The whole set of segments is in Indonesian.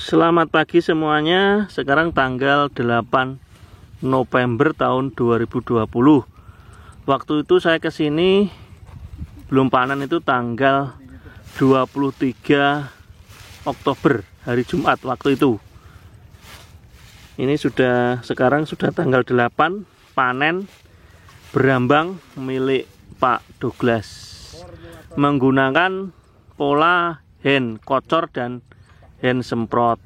Selamat pagi semuanya. Sekarang tanggal 8 November tahun 2020. Waktu itu saya kesini belum panen, itu tanggal 23 Oktober, hari Jumat waktu itu. Ini sekarang sudah tanggal 8, panen berambang milik Pak Douglas menggunakan pola hand kocor dan hand semprot.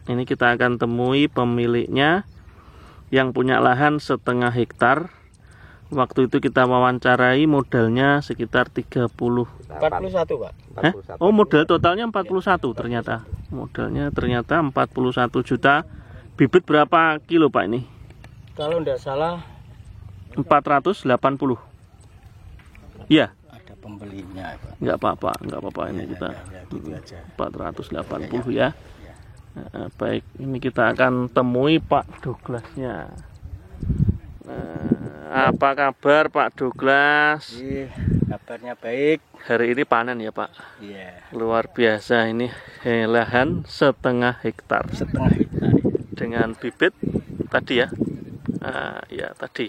Ini kita akan temui pemiliknya yang punya lahan setengah hektar. Waktu itu kita wawancarai, modalnya sekitar 41 Pak. Oh, modal totalnya 41 ternyata. Modalnya ternyata 41 juta. Bibit berapa kilo Pak ini? Kalau enggak salah 480. Iya. Pembelinya Pak. Enggak apa-apa ini kita gitu aja. 480 ya. Nah, baik, ini kita akan temui Pak Douglasnya. Nah, apa kabar Pak Douglas? Kabarnya baik. Hari ini panen ya Pak? Iya. Luar biasa, ini lahan setengah hektar. Setengah hektar. Dengan bibit tadi ya? Ya tadi.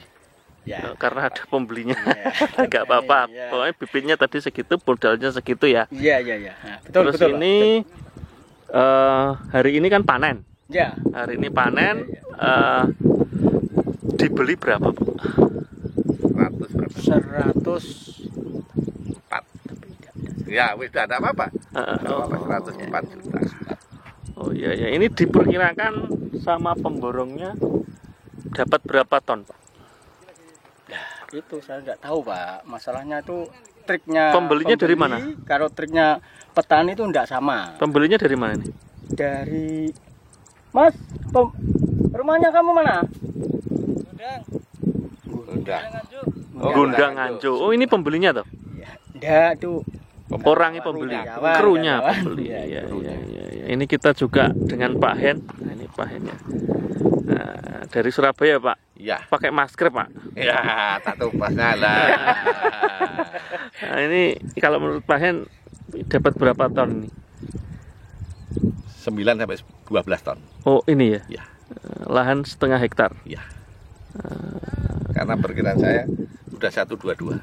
Ya. Karena ada pembelinya, ya. Nggak apa-apa. Ya. Pokoknya bibitnya tadi segitu, modalnya segitu ya. Iya. Nah, betul. Terus ini hari ini kan panen. Ya. Hari ini panen. Dibeli berapa Bu? 104. Ya, wis tidak ada apa-apa. 104 juta. Oh iya ya, ini diperkirakan sama pemborongnya dapat berapa ton Pak? Itu saya nggak tahu Pak. Masalahnya itu triknya Pembelinya dari mana? Kalau triknya petani itu enggak sama. Pembelinya dari mana nih? Dari Mas, rumahnya kamu mana? Gundang Anjo. Oh, ini pembelinya toh? Iya. Enggak, itu orangnya pembeli, krunya pembeli. Ya. Ini kita juga dengan Pak Hen. Nah, ini Pak Hen ya. Nah, dari Surabaya Pak. Ya. Pakai masker Pak. Ya, tak tupasnya lah. Nah, ini kalau menurut Pak Hen dapat berapa ton ini? 9 sampai 12 ton. Oh, ini ya. Ya. Lahan setengah hektar. Ya. Karena perkiraan saya sudah 122.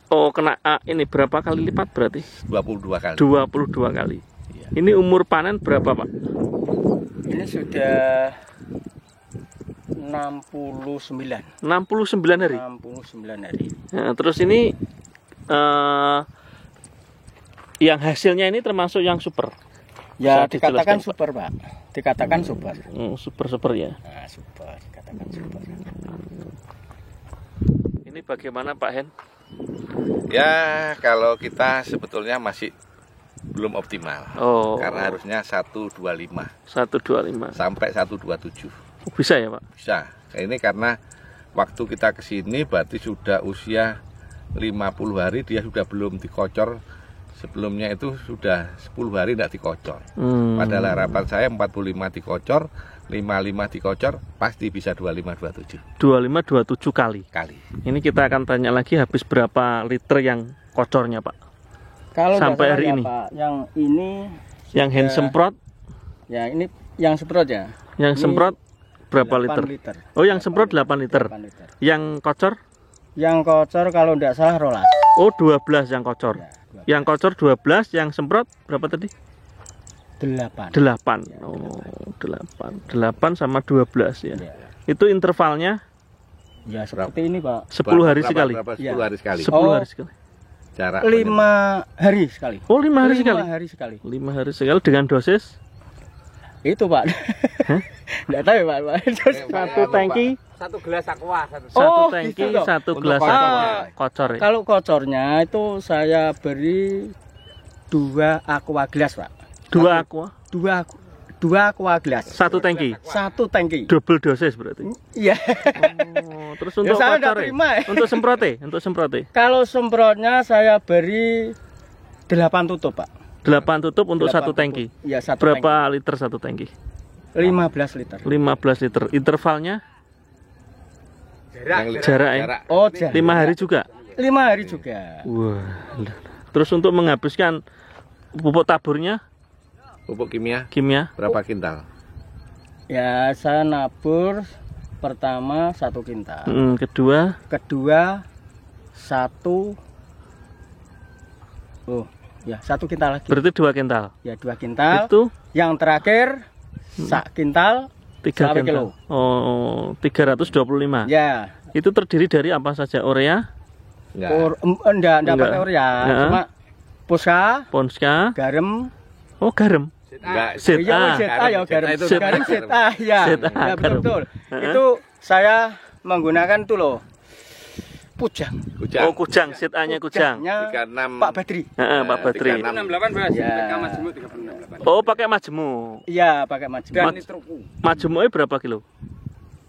Oh, kena ini berapa kali lipat berarti? 22 kali. 22 kali. Ya. Ini umur panen berapa Pak? ini sudah 69 hari. 69 hari. Nah, terus ini yang hasilnya ini termasuk yang super. Ya, Bisa dikatakan dijelaskan, super Pak. Dikatakan super. Super ya. Nah, super, dikatakan super. Ini bagaimana Pak Hen? Ya, kalau kita sebetulnya masih belum optimal. Oh. Karena harusnya 125 125. sampai 127. Bisa ya Pak? Bisa. Ini karena waktu kita kesini berarti sudah usia 50 hari, dia sudah belum dikocor. Sebelumnya itu sudah 10 hari tidak dikocor. Padahal harapan saya 45 dikocor, 55 dikocor, pasti bisa 25-27. 25-27 kali. Ini kita akan tanya lagi, habis berapa liter yang kocornya Pak? Kalau sampai hari ini Pak, yang ini yang hand semprot? Ya, ini yang semprot ya. Yang ini semprot berapa liter? Oh, yang semprot 8 liter. 8 liter. Yang kocor? Yang kocor kalau tidak salah rolas. Oh, 12 yang kocor. Ya, 12. Yang kocor 12, yang semprot berapa tadi? 8. 8. Ya, oh, 8. 8 sama 12 ya. Ya. Itu intervalnya? Ya, seperti ini Pak. 10 hari sekali. 10 hari sekali. 10 hari sekali. Jarak 5 hari sekali. Oh, 5 hari 5 sekali. hari sekali. 5 hari sekali dengan dosis? Itu Pak. Enggak tahu ya Pak. Satu tangki. Satu gelas aqua. Satu tangki, gitu loh. satu gelas kocor ya? Kalau kocornya itu saya beri 2 aqua gelas Pak. 2 aqua? 2 aqua gelas. Satu tangki? Satu tangki. Double dosis berarti? Iya. Oh, terus untuk saya kocor untuk semprote? Kalau semprotnya saya beri 8 tutup Pak. 8 tutup untuk 1 tangki? Iya, 1 berapa tangki. Liter 1 tangki? 15 liter. 15 liter. Intervalnya? Jarak. Oh, jarak. 5 hari juga? 5 hari juga. Wah. Terus untuk menghabiskan pupuk taburnya Pupuk kimia Kimia? berapa kintal? Ya, saya nabur pertama 1 kintal. Kedua? Kedua 1 kintal lagi. Berarti 2 kintal. Ya, 2 kintal. Itu Yang terakhir 1 kintal 3 1 kintal. kilo. Oh, 325. Ya. Itu terdiri dari apa saja? Urea? Enggak pakai urea, cuma Ponska, garam. Oh, garam. Enggak. Iya, garam. Garam zeta, ya. Ya, betul. Itu saya menggunakan itu loh. Kujang. Oh, kujang, ZA-nya kujang. 36 Pak Badri. Heeh, Pak Badri. 68 Ya. Majemuk 38. Oh, pakai majemuk. Iya, pakai majemuk. Dan nitroku. Majemuknya berapa kilo?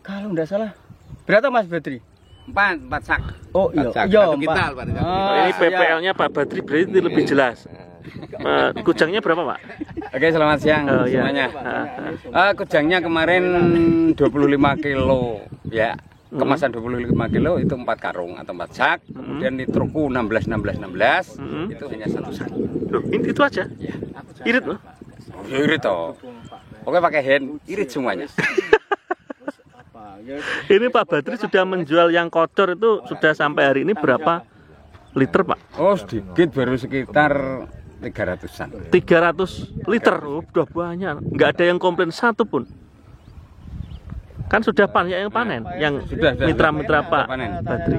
Kalau enggak salah. Berapa Mas Badri? 4 sak. Oh iya, Satu iya, kintal, Pak. Pak. Ini PPL-nya Pak Badri berarti lebih jelas. Kujangnya berapa, Pak? Oke, selamat siang Oh, iya. semuanya. Kujangnya kemarin 25 kilo ya. Kemasan 25 kilo itu 4 karung atau 4 sak. Kemudian nitroku 16 itu hanya 1 sak. Loh, itu aja? Irit loh. Irit toh. Oke, pakai hand irit semuanya. Ini Pak Badri sudah menjual yang kocor itu sudah sampai hari ini berapa liter, Pak? Oh, sedikit baru sekitar 300-an. 300 liter. Oh, udah banyak. Nggak ada yang komplain satu pun. Kan sudah yang panen, yang Sudah. mitra-mitra Pak Panen. Badri.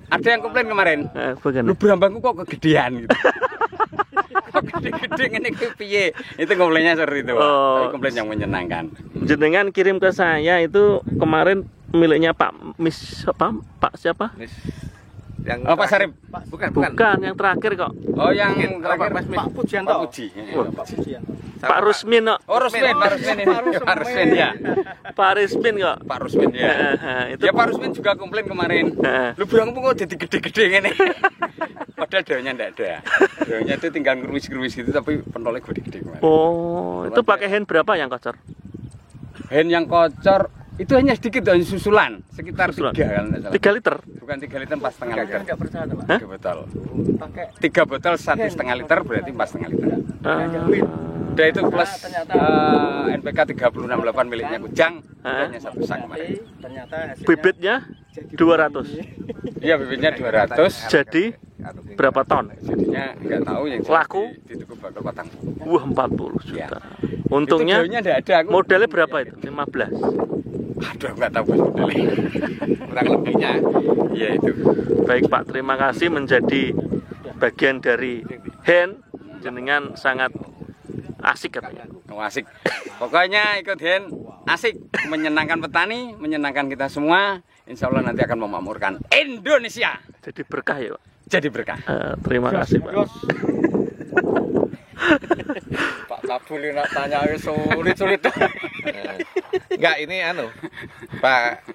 Ada yang komplain kemarin. Bagaimana? Lu berambangku kok kegedean gitu. Kok gede-gede ngene iki piye? Itu komplainnya seperti itu. Pak. Oh. Tapi komplain yang menyenangkan. Jenengan kirim ke saya itu kemarin miliknya Pak Pak siapa? Yang Oh, Pak Sarip. Bukan, yang terakhir kok. Oh, yang Pak terakhir Pak Pujianto. Pak Puji. Pak Rusmin kok. Oh, Rusmin, Pak Rusmin ini. Pak Rusmin ya. Pak Rusmin kok. Pak Rusmin ya. Itu Ya Pak Rusmin juga komplain kemarin. Lu berambangku kok jadi gede-gede ngene. Padahal daunnya enggak ada. Daunnya itu tinggal ngeruis-ngeruis gitu tapi pentolnya gede-gede kemarin. Oh, itu pakai hand berapa yang kocor? Hand yang kocor itu hanya sedikit dari susulan, sekitar 3 kan enggak salah. 3 liter. Bukan 3 liter, 4,5 liter. Enggak percaya, Pak. 3 botol. Pakai 3 botol 1,5 liter berarti 4,5 liter. Udah itu plus NPK 368 miliknya Kujang, hanya 1 sak kemarin. ternyata hasilnya Bibitnya 200. Iya, bibitnya 200. Jadi berapa ton? Jadinya enggak tahu yang Laku? di tuku bakal patang. Wah, 40 juta. Ya. Untungnya Itu daunnya enggak ada. Aku modalnya berapa itu? 15. Aduh, enggak tahu modalnya. kurang lebihnya. Iya itu. Baik Pak, terima kasih menjadi bagian dari hand. Jenengan sangat asik katanya. Oh, asik. Pokoknya ikut hand asik, menyenangkan petani, menyenangkan kita semua. Insya Allah nanti akan memakmurkan Indonesia. Jadi berkah ya Pak. Jadi berkah. Terima kasih Pak. Pak Cabul nak tanya sulit-sulit. Enggak, ini Pak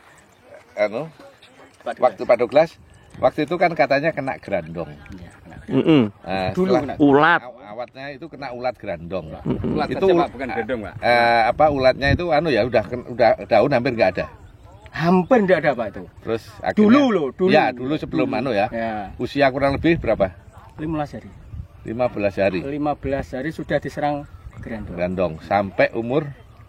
waktu Pak Douglas, waktu itu kan katanya kena gerandong. Nah, Dulu setelah Ulat. awatnya itu kena ulat gerandong. Ulat Itu saja, Pak, bukan gendong, Pak. Ulatnya itu ya udah daun hampir nggak ada. hampir enggak ada, Pak itu. Terus akhirnya, Dulu. Ya, dulu sebelum ya. Ya, Usia kurang lebih berapa? 15 hari. 15 hari. 15 hari sudah diserang gerandong. Gerandong sampai umur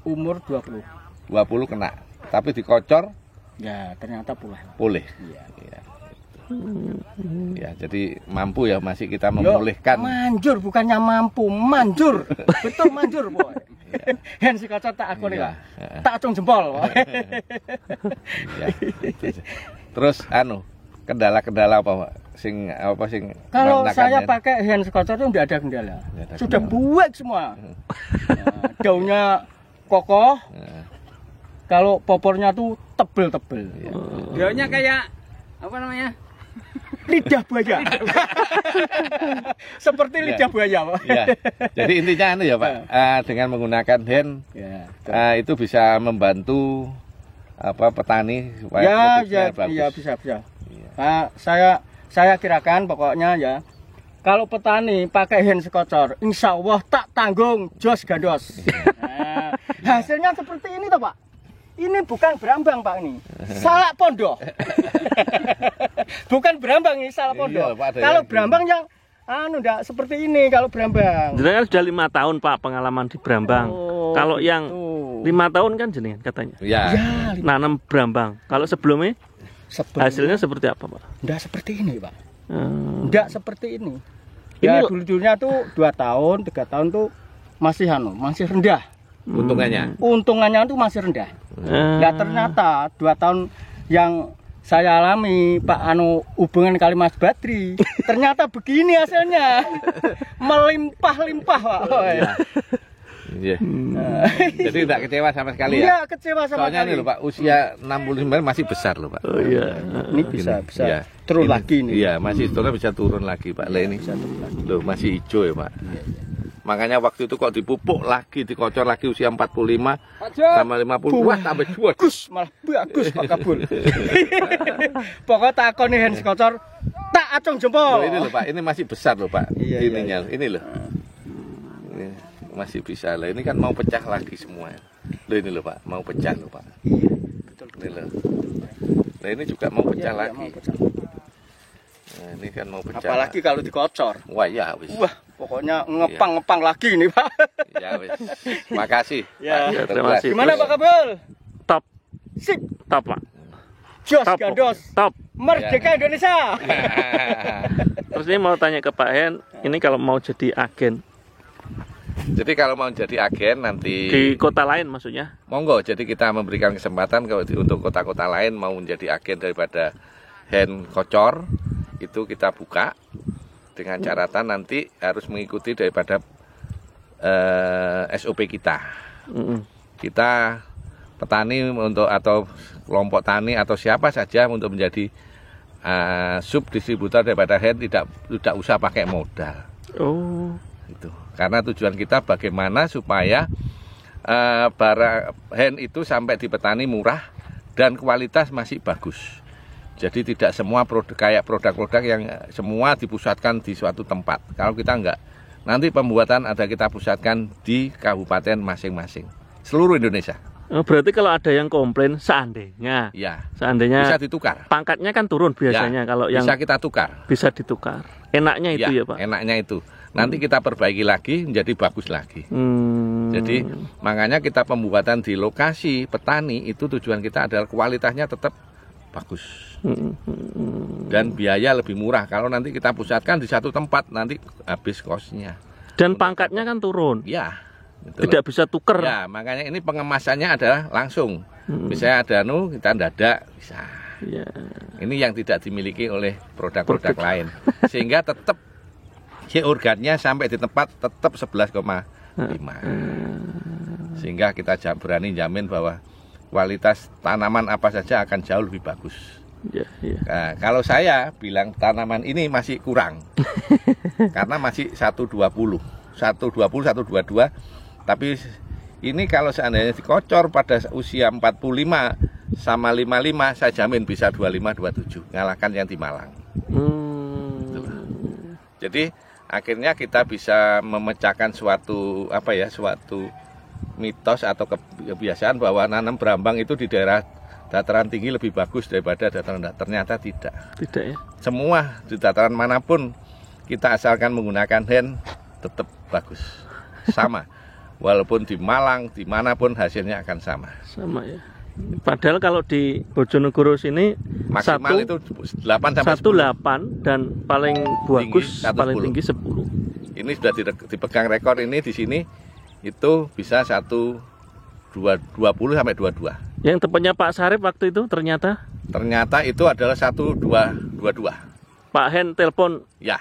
Umur 20. 20 kena. Tapi dikocor Ya, ternyata pulih. Iya. Ya, jadi mampu ya masih kita memulihkan. Manjur, bukannya mampu, manjur. Betul manjur, Boy. Hen si kocok tak aku nih, Pak. Tak acung jempol, Boy. Ya. Terus kendala-kendala apa, Pak? Sing Kalau merenakan saya ya? pakai hand scotcher itu tidak ada kendala. Nggak ada Sudah kendala. buat semua. Nah, daunnya kokoh. Nah, Kalau popornya tuh tebel-tebel. Daunnya kayak apa namanya? Lidah buaya. Seperti lidah buaya, Pak. ya. Jadi intinya ya Pak, dengan menggunakan hand Ya, itu bisa membantu petani supaya ya, produknya bagus. iya bisa. Nah, saya kirakan pokoknya ya, kalau petani pakai hand scotcher, insya Allah tak tanggung jos gandos. Nah, hasilnya seperti ini toh Pak. Ini bukan berambang Pak ini, salak pondok. Bukan berambang ini salak pondok. Iya, Pak, ada Kalau yang berambang yang enggak seperti ini kalau Brambang. Jenengan sudah 5 tahun Pak pengalaman di Brambang. Kalau yang 5 tahun kan jenengan katanya. Ya. Nanam Brambang. Kalau sebelumnya hasilnya seperti apa Pak? Enggak seperti ini Pak. Enggak seperti ini. Ya dulu-dulunya tuh 2 tahun, 3 tahun tuh masih rendah. Untungannya tuh masih rendah. Nah ternyata 2 tahun yang saya alami Pak hubungan kali Mas Badri, ternyata begini hasilnya. Melimpah-limpah Pak. Iya. Jadi tidak kecewa sama sekali ya? Iya, kecewa sama Soalnya sekali. ini loh Pak, usia 69 masih besar loh Pak. Oh iya. Ini bisa turun lagi nih. Iya, masih turun bisa turun lagi Pak. Lah ini loh masih hijau ya Pak. Makanya waktu itu kok dipupuk lagi, dikocor lagi usia 45 sama 50. Wah, tambah bagus, malah bagus Pak Kabul. Pokoknya takon nih Hans kocor, tak acung jempol. Loh, ini loh Pak, ini masih besar loh Pak. Iya, ininya, ini loh. Ini masih bisa lah. Ini kan mau pecah lagi semua. Loh ini loh Pak, mau pecah loh Pak. Iya, betul. Ini loh. Nah ini juga mau pecah lagi. Mau pecah. Nah, ini kan mau pecah. Apalagi kalau dikocor. Wah ya wis. Wah, pokoknya ngepang-ngepang lagi nih Pak. Ya wis. Makasih. Ya. Pak. Terima kasih. Gimana Pak Kabul? Top. Sip. Top Pak. Jos Top. gandos. Top. Merdeka Indonesia. Terus ini mau tanya ke Pak Hen, ini kalau mau jadi agen Jadi kalau mau jadi agen nanti di kota lain maksudnya? monggo. Jadi kita memberikan kesempatan kalau untuk kota-kota lain mau menjadi agen daripada hen kocor itu kita buka dengan catatan nanti harus mengikuti daripada SOP kita. Kita petani untuk atau kelompok tani atau siapa saja untuk menjadi subdistributor daripada hen tidak usah pakai modal. Oh. Itu karena tujuan kita bagaimana supaya barang hen itu sampai di petani murah dan kualitas masih bagus. Jadi tidak semua kayak produk-produk yang semua dipusatkan di suatu tempat. Kalau kita enggak, nanti pembuatan ada kita pusatkan di kabupaten masing-masing seluruh Indonesia. Oh, berarti kalau ada yang komplain seandainya bisa ditukar. Pangkatnya kan turun biasanya kalau yang bisa kita tukar. Bisa ditukar. Enaknya itu ya Pak. Enaknya itu. Nanti kita perbaiki lagi menjadi bagus lagi. Jadi makanya kita pembuatan di lokasi petani itu tujuan kita adalah kualitasnya tetap bagus dan biaya lebih murah. Kalau nanti kita pusatkan di satu tempat nanti habis kosnya. Dan pangkatnya kan turun. Ya. Tidak bisa tuker. Ya, makanya ini pengemasannya adalah langsung. Misalnya ada kita dadak bisa. Ya. Ini yang tidak dimiliki oleh produk-produk lain. Sehingga tetap organnya sampai di tempat tetap 11,5. Sehingga kita berani jamin bahwa kualitas tanaman apa saja akan jauh lebih bagus. Ya, ya. Nah, kalau saya bilang tanaman ini masih kurang. Karena masih 120, 122. Tapi ini kalau seandainya dikocor pada usia 45 sama 55, saya jamin bisa 25-27, ngalahkan yang di Malang. Jadi akhirnya kita bisa memecahkan suatu mitos atau kebiasaan bahwa nanam Brambang itu di daerah dataran tinggi lebih bagus daripada dataran rendah. Ternyata tidak. Tidak ya. Semua di dataran manapun kita asalkan menggunakan hen tetap bagus, sama. Walaupun di Malang, dimanapun hasilnya akan sama. Sama ya. Padahal kalau di Bojonegoro sini maksimal itu 8 sampai 10. 8 dan paling bagus paling tinggi 10. Ini sudah dipegang rekor ini di sini itu bisa 20 sampai 22. Yang tepatnya Pak Sarip waktu itu ternyata itu adalah 1222. Pak Hen telepon ya.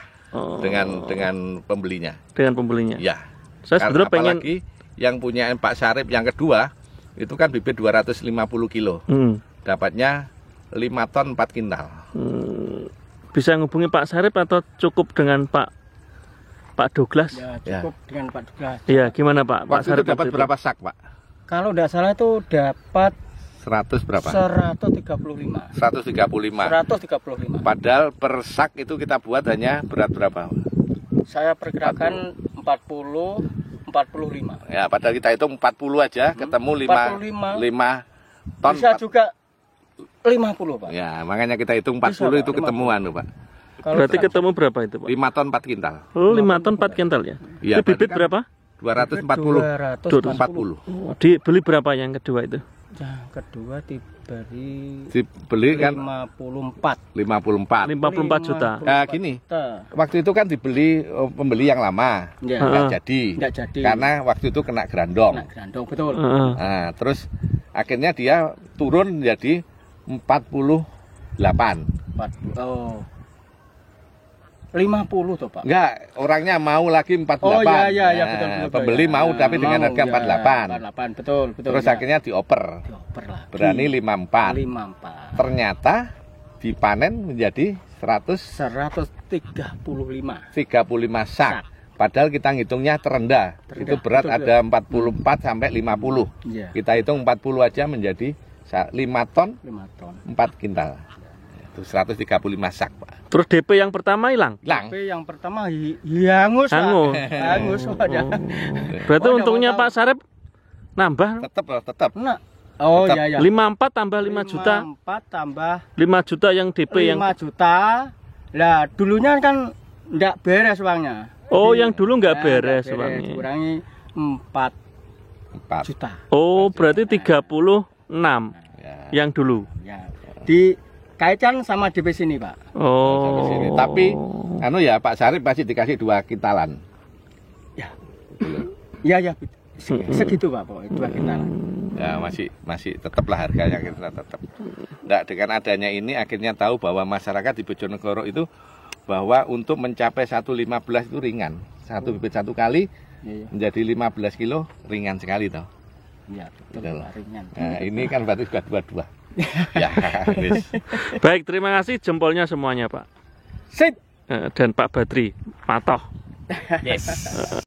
Dengan pembelinya. Dengan pembelinya. Ya. Saya sebenarnya pengen apalagi yang punya Pak Sarip yang kedua itu kan bibit 250 kilo. Dapatnya 5 ton 4 kintal. Bisa ngubungi Pak Sarip atau cukup dengan Pak Douglas? Ya, cukup dengan Pak Douglas. Iya, gimana Pak? Pak Sarip dapat berapa sak, Pak? Kalau tidak salah itu dapat 100 berapa? 135. 135. Padahal per sak itu kita buat hanya berat berapa? Saya perkirakan 45. Ya, padahal kita hitung 40 aja, ketemu 5 ton. Bisa juga 50, Pak. Ya, makanya kita hitung 40 itu ketemuan, Pak. Berarti ketemu berapa itu, Pak? 5 ton 4 kintal. Oh, 5 ton 4 kintal ya? Iya, Itu bibit kan berapa? 240. Oh, dibeli berapa yang kedua itu? Yang kedua Dibeli kan 54 juta. Nah, gini. Waktu itu kan dibeli pembeli yang lama. Ya. Nggak jadi. Karena waktu itu kena grandong. Betul. Nah, terus akhirnya dia turun menjadi 48. 50 tuh, Pak. Enggak, orangnya mau lagi 48. Oh iya nah, betul. Pembeli ya. mau tapi dengan harga 48. 48 betul. Terus akhirnya dioper. Lagi. Berani 54. Ternyata dipanen menjadi 135 sak. Padahal kita ngitungnya terendah. Itu berat betul, ada 44 sampai 50. Ya. Kita hitung 40 aja menjadi 5 ton 4 kintal. Itu 135 sak, Pak. Terus DP yang pertama hilang? DP yang pertama hangus. Hangus. Berarti untungnya Pak Sarip nambah? Tetap. Nah. Oh tetap. iya. 54 tambah 5 juta. 54 tambah 5 juta yang DP 5 yang juta. Lah dulunya kan enggak beres uangnya. Oh, yang dulu enggak beres uangnya. Kurangi 4 juta. Oh, berarti 36 yang dulu. Ya. Dikaitkan sama DP sini, Pak. Oh. Tapi ya Pak Sarip pasti dikasih 2 kintalan. Ya. Iya. Segitu, Pak, pokoknya 2 kintalan. Ya masih tetaplah harganya kita tetap. Nggak, dengan adanya ini akhirnya tahu bahwa masyarakat di Bojonegoro itu bahwa untuk mencapai 115 itu ringan. Satu bibit satu kali menjadi 15 kilo ringan sekali toh. Iya, betul. Ringan. Nah, ini kan berarti sudah 22. Ya, Baik, terima kasih jempolnya semuanya, Pak. Sip. Dan Pak Badri, patoh. Yes.